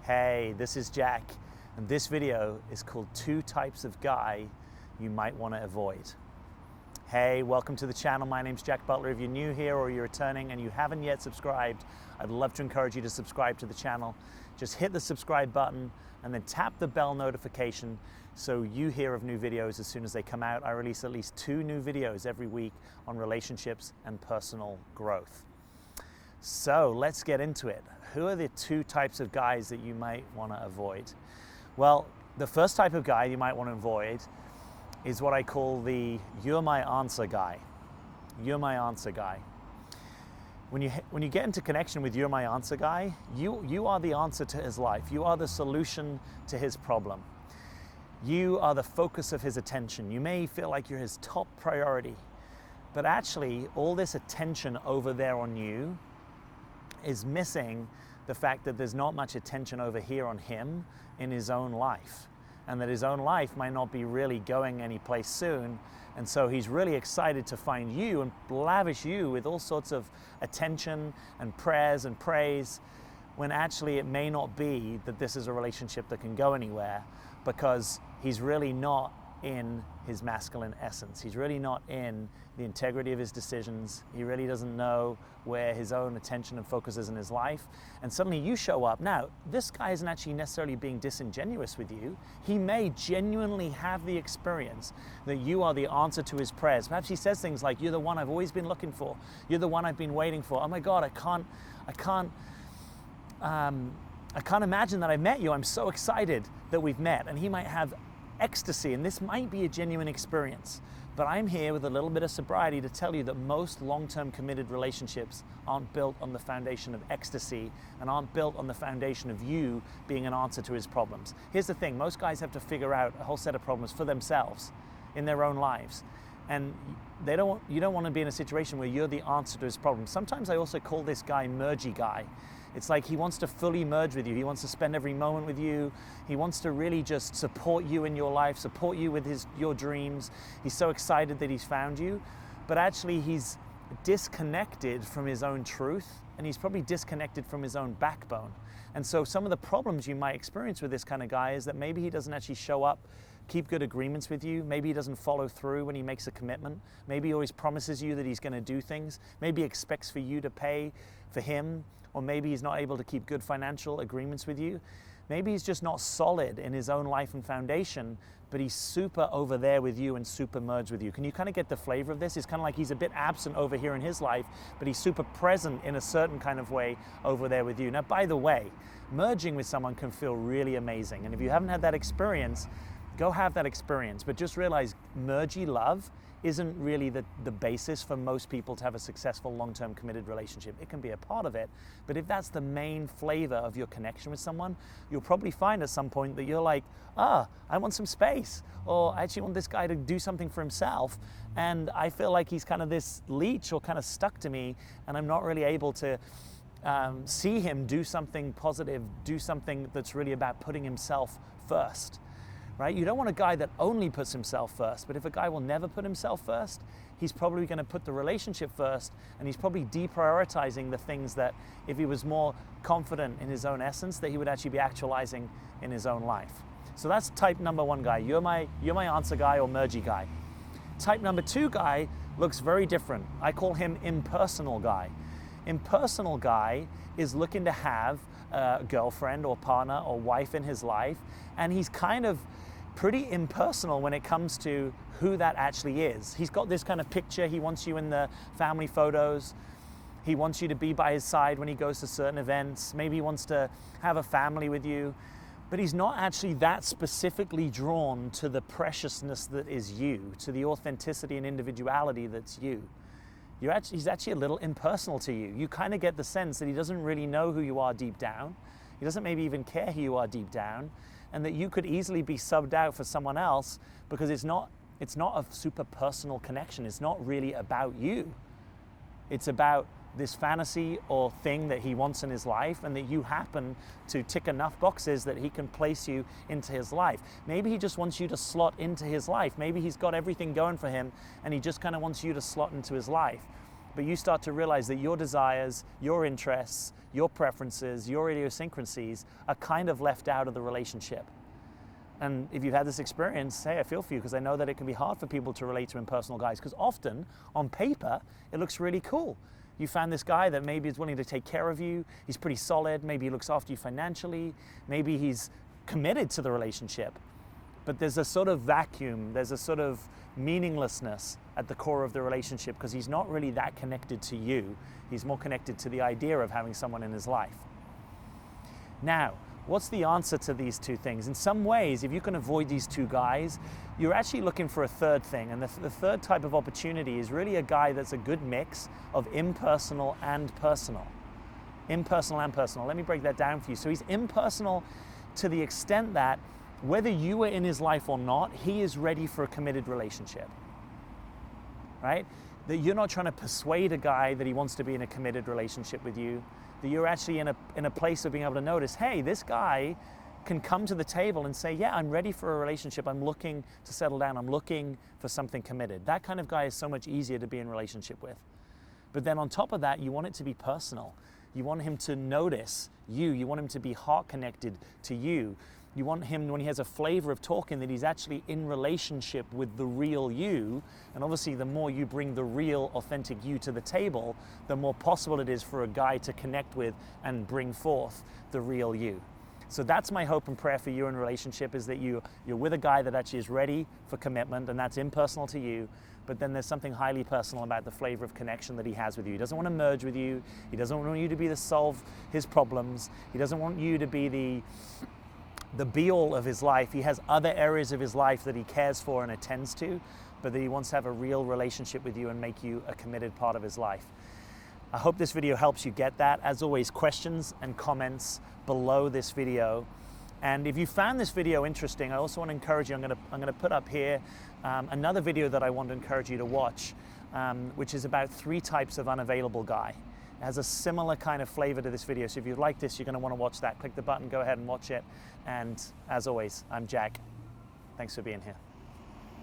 Hey, this is Jack, and this video is called 2 Types of Guy You Might Want to Avoid. Hey, welcome to the channel. My name's Jack Butler. If you're new here or you're returning and you haven't yet subscribed, I'd love to encourage you to subscribe to the channel. Just hit the subscribe button and then tap the bell notification so you hear of new videos as soon as they come out. I release at least 2 new videos every week on relationships and personal growth. So let's get into it. Who are the 2 types of guys that you might want to avoid? Well, the first type of guy you might want to avoid is what I call the "you're my answer" guy. You're my answer guy. When you get into connection with "you're my answer" guy, you are the answer to his life. You are the solution to his problem. You are the focus of his attention. You may feel like you're his top priority, but actually all this attention over there on you is missing the fact that there's not much attention over here on him in his own life, and that his own life might not be really going anyplace soon. And so he's really excited to find you and lavish you with all sorts of attention and prayers and praise, when actually it may not be that this is a relationship that can go anywhere, because he's really not in his masculine essence. He's really not in the integrity of his decisions. He really doesn't know where his own attention and focus is in his life. And suddenly you show up. Now, this guy isn't actually necessarily being disingenuous with you. He may genuinely have the experience that you are the answer to his prayers. Perhaps he says things like, "You're the one I've always been looking for. You're the one I've been waiting for. Oh my God, I can't imagine that I met you. I'm so excited that we've met." And he might have ecstasy, and this might be a genuine experience. But I'm here with a little bit of sobriety to tell you that most long-term committed relationships aren't built on the foundation of ecstasy and aren't built on the foundation of you being an answer to his problems. Here's the thing, most guys have to figure out a whole set of problems for themselves in their own lives. And you don't want to be in a situation where you're the answer to his problems. Sometimes I also call this guy mergy guy. It's like he wants to fully merge with you. He wants to spend every moment with you. He wants to really just support you in your life, support you with your dreams. He's so excited that he's found you, but actually he's disconnected from his own truth, and he's probably disconnected from his own backbone. And so some of the problems you might experience with this kind of guy is that maybe he doesn't actually show up, keep good agreements with you. Maybe he doesn't follow through when he makes a commitment. Maybe he always promises you that he's going to do things. Maybe he expects for you to pay for him, or maybe he's not able to keep good financial agreements with you. Maybe he's just not solid in his own life and foundation, but he's super over there with you and super merged with you. Can you kind of get the flavor of this? It's kind of like he's a bit absent over here in his life, but he's super present in a certain kind of way over there with you. Now, by the way, merging with someone can feel really amazing. And if you haven't had that experience, go have that experience. But just realize mergy love isn't really the basis for most people to have a successful long-term committed relationship. It can be a part of it, but if that's the main flavor of your connection with someone, you'll probably find at some point that you're like, I want some space, or I actually want this guy to do something for himself, and I feel like he's kind of this leech or kind of stuck to me, and I'm not really able to see him do something positive, do something that's really about putting himself first. Right? You don't want a guy that only puts himself first, but if a guy will never put himself first, he's probably going to put the relationship first, and he's probably deprioritizing the things that, if he was more confident in his own essence, that he would actually be actualizing in his own life. So that's type number 1 guy. You're my answer guy or mergy guy. Type number 2 guy looks very different. I call him impersonal guy. Impersonal guy is looking to have a girlfriend or partner or wife in his life, and he's kind of pretty impersonal when it comes to who that actually is. He's got this kind of picture. He wants you in the family photos. He wants you to be by his side when he goes to certain events. Maybe he wants to have a family with you, but he's not actually that specifically drawn to the preciousness that is you, to the authenticity and individuality that's you. He's actually a little impersonal to you. You kind of get the sense that he doesn't really know who you are deep down. He doesn't maybe even care who you are deep down, and that you could easily be subbed out for someone else, because it's not a super personal connection. It's not really about you. It's about this fantasy or thing that he wants in his life, and that you happen to tick enough boxes that he can place you into his life. Maybe he just wants you to slot into his life. Maybe he's got everything going for him and he just kind of wants you to slot into his life. but you start to realize that your desires, your interests, your preferences, your idiosyncrasies are kind of left out of the relationship. And if you've had this experience, hey, I feel for you, because I know that it can be hard for people to relate to impersonal guys, because often on paper it looks really cool. You found this guy that maybe is willing to take care of you, he's pretty solid, maybe he looks after you financially, maybe he's committed to the relationship, but there's a sort of vacuum, there's a sort of meaninglessness at the core of the relationship, because he's not really that connected to you. He's more connected to the idea of having someone in his life. Now, what's the answer to these two things? In some ways, if you can avoid these two guys, you're actually looking for a third thing. And the third type of opportunity is really a guy that's a good mix of impersonal and personal. Impersonal and personal. Let me break that down for you. So he's impersonal to the extent that whether you are in his life or not, he is ready for a committed relationship, right? That you're not trying to persuade a guy that he wants to be in a committed relationship with you, that you're actually in a place of being able to notice, hey, this guy can come to the table and say, yeah, I'm ready for a relationship, I'm looking to settle down, I'm looking for something committed. That kind of guy is so much easier to be in relationship with. But then on top of that, you want it to be personal. You want him to notice you, you want him to be heart connected to you. You want him, when he has a flavor of talking, that he's actually in relationship with the real you. And obviously, the more you bring the real, authentic you to the table, the more possible it is for a guy to connect with and bring forth the real you. So that's my hope and prayer for you in a relationship, is that you're with a guy that actually is ready for commitment, and that's impersonal to you. But then there's something highly personal about the flavor of connection that he has with you. He doesn't want to merge with you. He doesn't want you to be the solve his problems. He doesn't want you to be the be-all of his life. He has other areas of his life that he cares for and attends to, but that he wants to have a real relationship with you and make you a committed part of his life. I hope this video helps you get that. As always, questions and comments below this video. And if you found this video interesting, I also want to encourage you, I'm going to put up here another video that I want to encourage you to watch, which is about 3 types of unavailable guy. It has a similar kind of flavor to this video. So if you like this, you're going to want to watch that. Click the button, go ahead and watch it. And as always, I'm Jack. Thanks for being here.